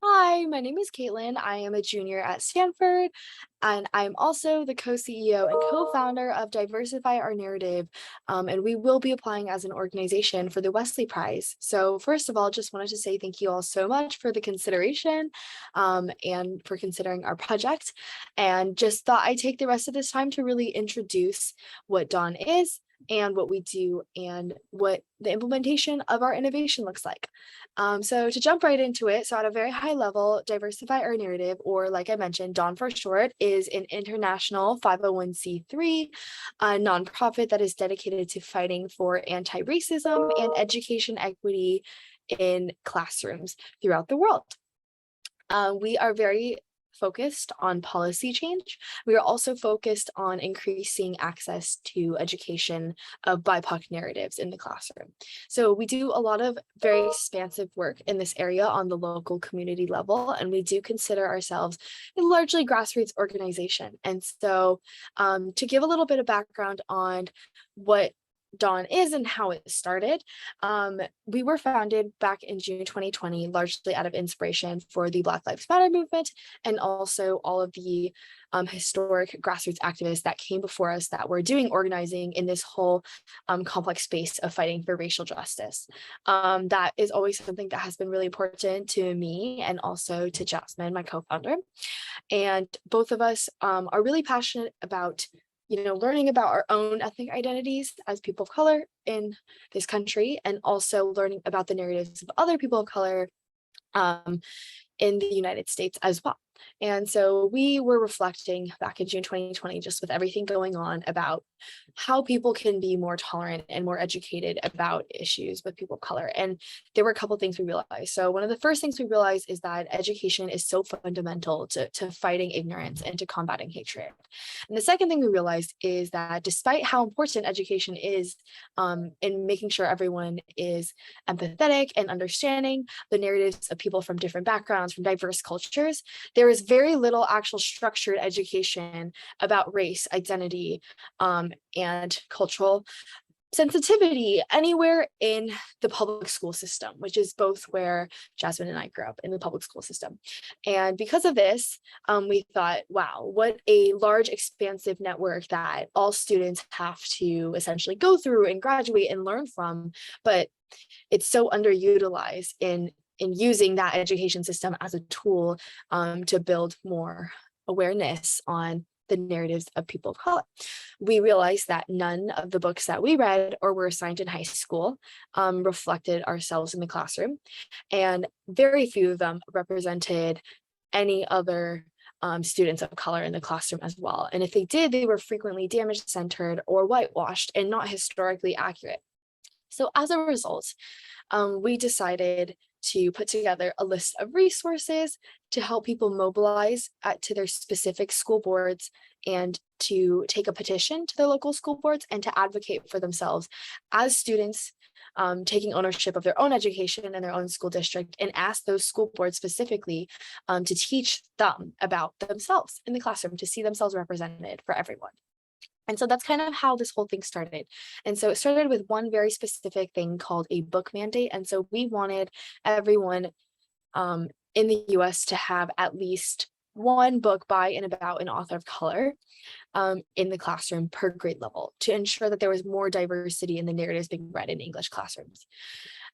Hi, my name is Caitlin. I am a junior at Stanford, and I'm also the co-CEO and co-founder of Diversify Our Narrative. And we will be applying as an organization for the Wesley Prize. So first of all, just wanted to say thank you all so much for the consideration and for considering our project. And just thought I'd take the rest of this time to really introduce what Dawn is and what we do and what the implementation of our innovation looks like. So to jump right into it, so at a very high level, Diversify Our Narrative, or like I mentioned, DAWN for short, is an international 501c3 nonprofit that is dedicated to fighting for anti-racism and education equity in classrooms throughout the world. We are very focused on policy change. We are also focused on increasing access to education of BIPOC narratives in the classroom. So we do a lot of very expansive work in this area on the local community level, and we do consider ourselves a largely grassroots organization. And so to give a little bit of background on what Dawn is and how it started. We were founded back in June 2020, largely out of inspiration for the Black Lives Matter movement and also all of the historic grassroots activists that came before us that were doing organizing in this whole complex space of fighting for racial justice. That is always something that has been really important to me and also to Jasmine, my co-founder. And both of us are really passionate about learning about our own ethnic identities as people of color in this country, and also learning about the narratives of other people of color um, in the United States as well. And so we were reflecting back in June 2020, just with everything going on, about how people can be more tolerant and more educated about issues with people of color. And there were a couple of things we realized. So one of the first things we realized is that education is so fundamental to fighting ignorance and to combating hatred. And the second thing we realized is that despite how important education is in making sure everyone is empathetic and understanding the narratives of people from different backgrounds, from diverse cultures, there is very little actual structured education about race, identity, and cultural sensitivity anywhere in the public school system, which is both where Jasmine and I grew up, in the public school system. And because of this, we thought, wow, what a large, expansive network that all students have to essentially go through and graduate and learn from. But it's so underutilized in using that education system as a tool to build more awareness on the narratives of people of color. We realized that none of the books that we read or were assigned in high school reflected ourselves in the classroom, and very few of them represented any other students of color in the classroom as well. And if they did, they were frequently damage-centered or whitewashed and not historically accurate. So as a result, we decided to put together a list of resources to help people mobilize to their specific school boards and to take a petition to their local school boards and to advocate for themselves as students, taking ownership of their own education and their own school district, and ask those school boards specifically to teach them about themselves in the classroom, to see themselves represented for everyone. And so that's kind of how this whole thing started. And so it started with one very specific thing called a book mandate. And so we wanted everyone in the US to have at least one book by and about an author of color in the classroom per grade level, to ensure that there was more diversity in the narratives being read in English classrooms.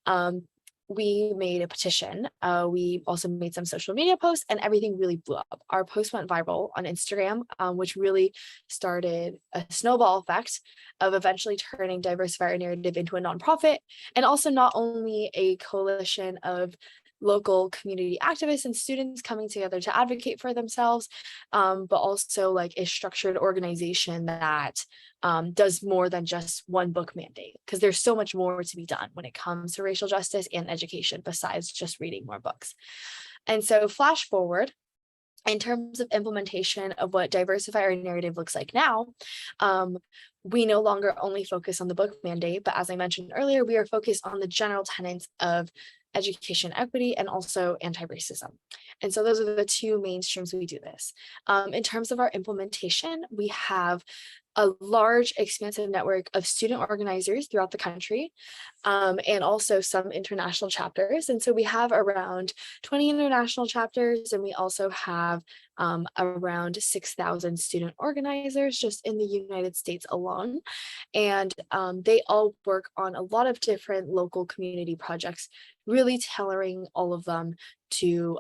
Um, we made a petition. We also made some social media posts, and everything really blew up. Our post went viral on Instagram, which really started a snowball effect of eventually turning Diversify Our Narrative into a nonprofit, and also not only a coalition of local community activists and students coming together to advocate for themselves, but also like a structured organization that does more than just one book mandate, because there's so much more to be done when it comes to racial justice and education besides just reading more books. And so flash forward, in terms of implementation of what Diversify Our Narrative looks like now, we no longer only focus on the book mandate, but as I mentioned earlier, we are focused on the general tenets of education equity and also anti-racism. And so those are the two main streams we do this. In terms of our implementation, we have a large, expansive network of student organizers throughout the country, and also some international chapters. And so we have around 20 international chapters, and we also have around 6,000 student organizers just in the United States alone. And they all work on a lot of different local community projects, really tailoring all of them to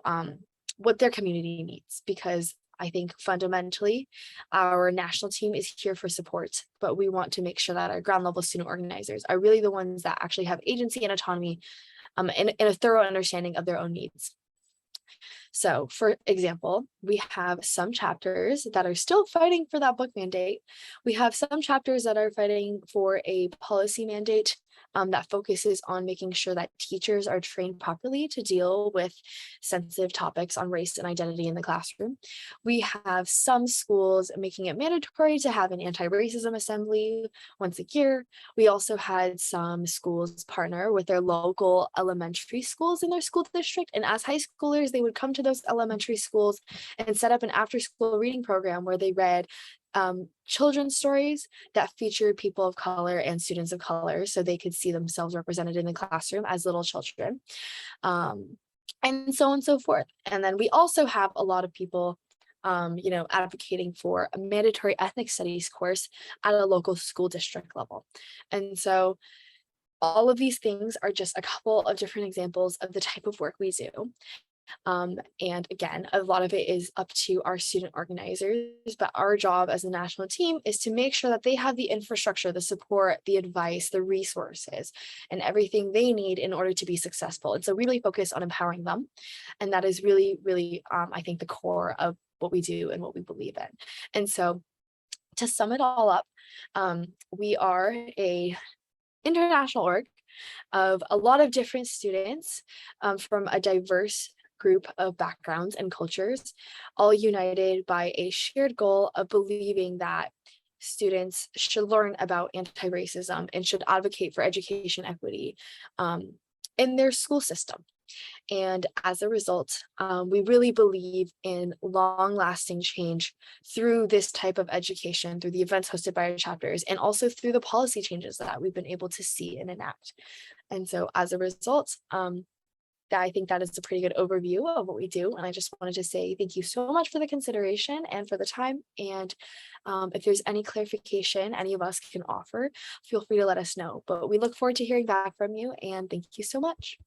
what their community needs. Because I think fundamentally, our national team is here for support, but we want to make sure that our ground level student organizers are really the ones that actually have agency and autonomy, and a thorough understanding of their own needs. So, for example, we have some chapters that are still fighting for that book mandate. We have some chapters that are fighting for a policy mandate that focuses on making sure that teachers are trained properly to deal with sensitive topics on race and identity in the classroom. We have some schools making it mandatory to have an anti-racism assembly once a year. We also had some schools partner with their local elementary schools in their school district. And as high schoolers, they would come to those elementary schools and set up an after-school reading program where they read children's stories that featured people of color and students of color so they could see themselves represented in the classroom as little children, and so on and so forth. And then we also have a lot of people advocating for a mandatory ethnic studies course at a local school district level. And so all of these things are just a couple of different examples of the type of work we do. And again, a lot of it is up to our student organizers, but our job as a national team is to make sure that they have the infrastructure, the support, the advice, the resources, and everything they need in order to be successful. And so we really focus on empowering them. And that is really, really, I think, the core of what we do and what we believe in. And so to sum it all up, we are a international org of a lot of different students from a diverse group of backgrounds and cultures, all united by a shared goal of believing that students should learn about anti-racism and should advocate for education equity in their school system. And as a result, we really believe in long-lasting change through this type of education, through the events hosted by our chapters, and also through the policy changes that we've been able to see and enact. And so as a result, I think that is a pretty good overview of what we do. And I just wanted to say thank you so much for the consideration and for the time. And if there's any clarification any of us can offer, feel free to let us know. But we look forward to hearing back from you. And thank you so much.